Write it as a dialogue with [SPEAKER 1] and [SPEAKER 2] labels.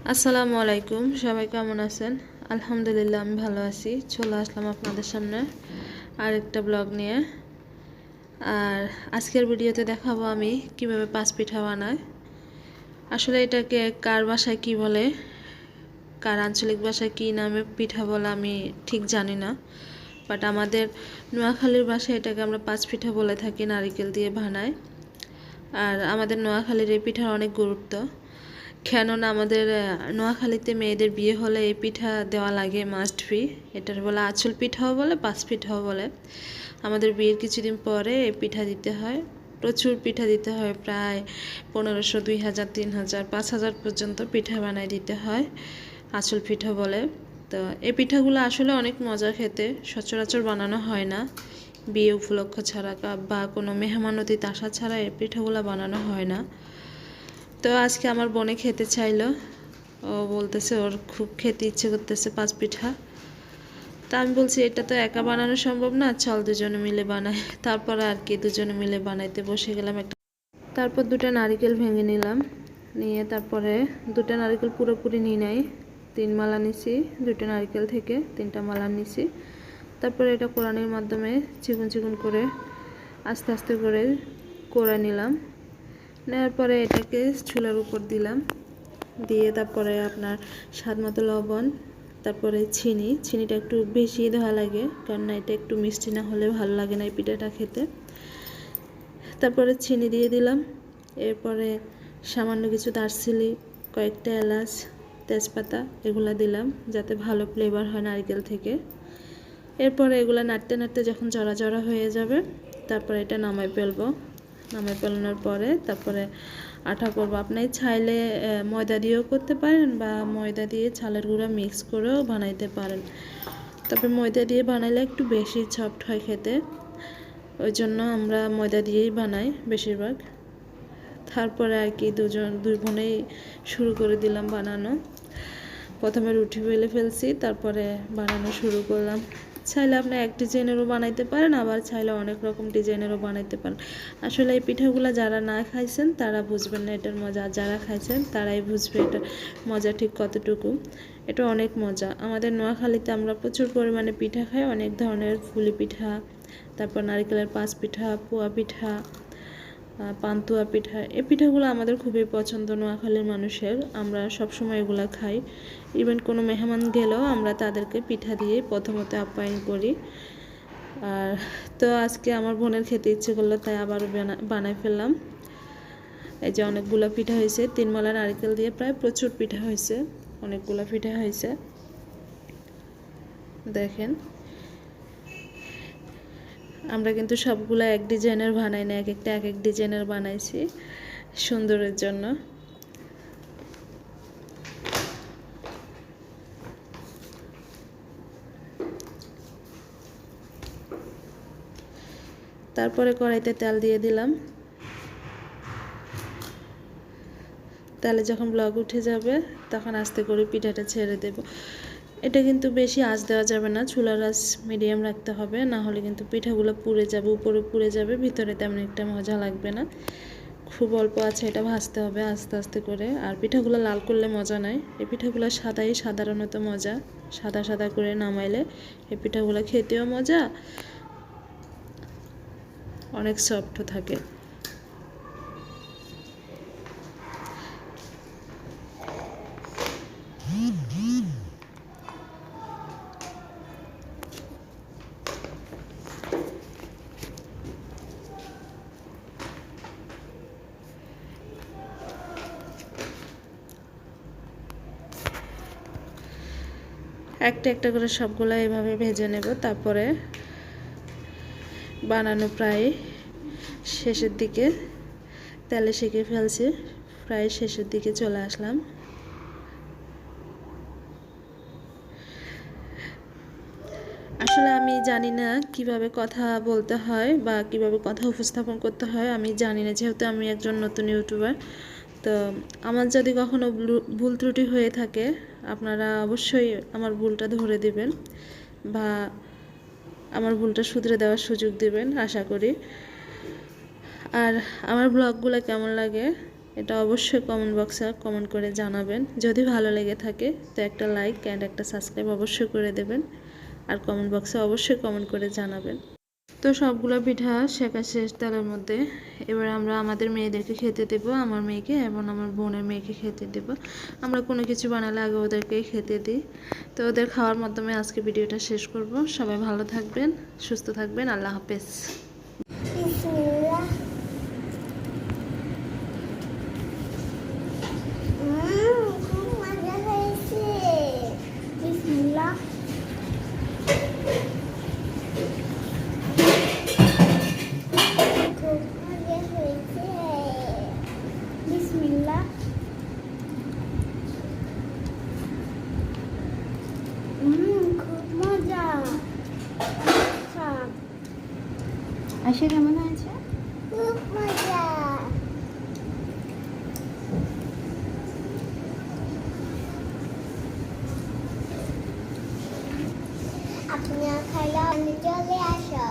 [SPEAKER 1] আসসালামু আলাইকুম, সবাই কেমন আছেন? আলহামদুলিল্লাহ আমি ভালো আছি। চলে আসলাম আপনাদের সামনে আরেকটা ব্লগ নিয়ে। আর আজকের ভিডিওতে দেখাবো আমি কিভাবে পাঁচ পিঠা বানাই। আসলে এটাকে কার ভাষায় কি বলে, কার আঞ্চলিক ভাষায় কি নামে পিঠা বলে আমি ঠিক জানি না, বাট আমাদের নোয়াখালীর ভাষায় এটাকে আমরা পাঁচ পিঠা বলে থাকি, নারিকেল দিয়ে বানাই। আর আমাদের নোয়াখালীর এই পিঠার অনেক গুরুত্ব, কেননা আমাদের নোয়াখালীতে মেয়েদের বিয়ে হলে এই পিঠা দেওয়া লাগে, মাস্ট বি। এটার বলে আঁচল পিঠাও বলে, পাঁচ পিঠাও বলে। আমাদের বিয়ের কিছুদিন পরে এই পিঠা দিতে হয়, প্রচুর পিঠা দিতে হয়, প্রায় 1500, 2000, 3000, 5000 পর্যন্ত পিঠা বানায় দিতে হয়, আঁচল পিঠা বলে। তো এই পিঠাগুলো আসলে অনেক মজা খেতে, সচরাচর বানানো হয় না। বিয়ে উপলক্ষ ছাড়া বা কোনো মেহমান অতিথি আসা ছাড়া এই পিঠাগুলো বানানো হয় না। তো আজকে আমার বোনে খেতে চাইলো, ও বলতেছে ওর খুব খেতে ইচ্ছে করতেছে পাঁচ পিঠা। তা আমি বলছি এটা তো একা বানানো সম্ভব না, চল দুজনে মিলে বানাই। তারপর আর কি, দুজনে মিলে বানাইতে বসে গেলাম একটা। তারপর দুটো নারকেল ভেঙে নিলাম, নিয়ে তারপরে দুটো নারকেল পুরোপুরি নিয়ে নেই, 3 মালা নিছি, দুটো নারকেল থেকে 3টা মালা নিছি। তারপরে এটা কোরানির মাধ্যমে চিকন চিকন করে আস্তে আস্তে করে কোড়া নিলাম। নেওয়ার পরে এটাকে চুলার উপর দিলাম, দিয়ে তারপরে আপনার স্বাদ মতো লবণ, তারপরে চিনিটা একটু বেশি দেওয়া লাগে, কারণ এটা একটু মিষ্টি না হলে ভালো লাগে না এই পিঠাটা খেতে। তারপরে চিনি দিয়ে দিলাম, এরপরে সামান্য কিছু দারচিনি, কয়েকটা এলাচ, তেজপাতা এগুলো দিলাম যাতে ভালো ফ্লেভার হয় নারকেল থেকে। এরপরে এগুলো নাড়তে নাড়তে যখন জড়া জড়া হয়ে যাবে, তারপরে এটা নামাই ফেলবো। নামাই ফেলানোর পরে তারপরে আটা করবো। আপনি চাইলে ময়দা দিয়েও করতে পারেন, বা ময়দা দিয়ে চালের গুঁড়া মিক্স করেও বানাইতে পারেন। তবে ময়দা দিয়ে বানাইলে একটু বেশি সফট হয় খেতে, ওই জন্য আমরা ময়দা দিয়েই বানাই বেশিরভাগ। তারপরে আর কি দুই বোনেই শুরু করে দিলাম বানানো। প্রথমে রুটি বেলে ফেলছি, তারপরে বানানো শুরু করলাম। চাইলে আপনি এক ডিজাইনেরও বানাইতে পারেন, আবার চাইলে অনেক রকম ডিজাইনেরও বানাইতে পারেন। আসলে এই পিঠাগুলো যারা না খাইছেন তারা বুঝবেন না এটার মজা, আর যারা খাইছেন তারাই বুঝবে এটার মজা ঠিক কতটুকু। এটা অনেক মজা। আমাদের নোয়াখালীতে আমরা প্রচুর পরিমাণে পিঠা খাই, অনেক ধরনের পুলি পিঠা, তারপর নারিকেলের পাঁচ পিঠা, পোয়া পিঠা, পান্তুয়া পিঠা। এই পিঠাগুলো আমাদের খুবই পছন্দ নোয়াখালীর মানুষের, আমরা সবসময় এগুলো খাই। ইভেন কোনো মেহমান গেলেও আমরা তাদেরকে পিঠা দিয়ে প্রথমত আপ্যায়ন করি। আর তো আজকে আমার বোনের খেতে ইচ্ছে করলো, তাই আবারও বানাই ফেললাম। এই যে অনেকগুলো পিঠা হয়েছে, 3 মালা নারকেল দিয়ে প্রায় প্রচুর পিঠা হয়েছে, অনেকগুলো পিঠা হয়েছে দেখেন। আমরা কিন্তু সবগুলো এক ডিজাইনের বানাই না, এক একটা এক এক ডিজাইনের বানাইছি সুন্দরের জন্য। তারপরে কড়াইতে তেল দিয়ে দিলাম, তেলে যখন ব্লক উঠে যাবে তখন আস্তে করে পিঠাটা ছেড়ে দেব। এটা কিন্তু বেশি আঁচ দেওয়া যাবে না, চুলার আঁচ মিডিয়াম রাখতে হবে, না হলে কিন্তু পিঠাগুলো পুড়ে যাবে, উপরে পুড়ে যাবে, ভিতরে তেমন একটা মজা লাগবে না। খুব অল্প আছে এটা ভাজতে হবে আস্তে আস্তে করে। আর পিঠাগুলো লাল করলে মজা নাই, এই পিঠাগুলো সাদাই সাধারণত মজা, সাদা সাদা করে নামাইলে এই পিঠাগুলো খেতেও মজা, অনেক সফট থাকে। একটা একটা করে সবগুলো এভাবে ভেজে নেব। তারপরে বানানো প্রায় শেষের দিকে, তেলে সেঁকে ফেলছি, প্রায় শেষের দিকে চলে আসলাম। আসলে আমি জানি না কিভাবে কথা বলতে হয় বা কিভাবে কথা উপস্থাপন করতে হয়, আমি জানি না, যেহেতু আমি একজন নতুন ইউটিউবার। তো আমার যদি কখনো ভুল ত্রুটি হয়ে থাকে, আপনারা অবশ্যই আমার ভুলটা ধরে দিবেন বা আমার ভুলটা শুধরে দেওয়ার সুযোগ দিবেন আশা করি। আর আমার ব্লগগুলো কেমন লাগে এটা অবশ্যই কমেন্ট বক্সে কমেন্ট করে জানাবেন। যদি ভালো লেগে থাকে তো একটা লাইক অ্যান্ড একটা সাবস্ক্রাইব অবশ্যই করে দেবেন, আর কমেন্ট বক্সে অবশ্যই কমেন্ট করে জানাবেন। তো সবগুলো পিঠা শেখা শেষ তেলের মধ্যে। এবার আমরা আমাদের মেয়েদেরকে খেতে দেব, আমার মেয়েকে এবং আমার বোনের মেয়েকে খেতে দেব। আমরা কোনো কিছু বানালে আগে ওদেরকেই খেতে দিই। তো ওদের খাওয়ার মাধ্যমে আজকে ভিডিওটা শেষ করব। সবাই ভালো থাকবেন, সুস্থ থাকবেন। আল্লাহ হাফেজ।
[SPEAKER 2] খুব মজা হয়েছে। বিসমিল্লাহ। খুব মজা হয়েছে। বিসমিল্লাহ। খুব মজা।
[SPEAKER 3] আয়শা কেমন হয়েছে?
[SPEAKER 2] খুব মজা। আপনিও খাইলে চলে আসো।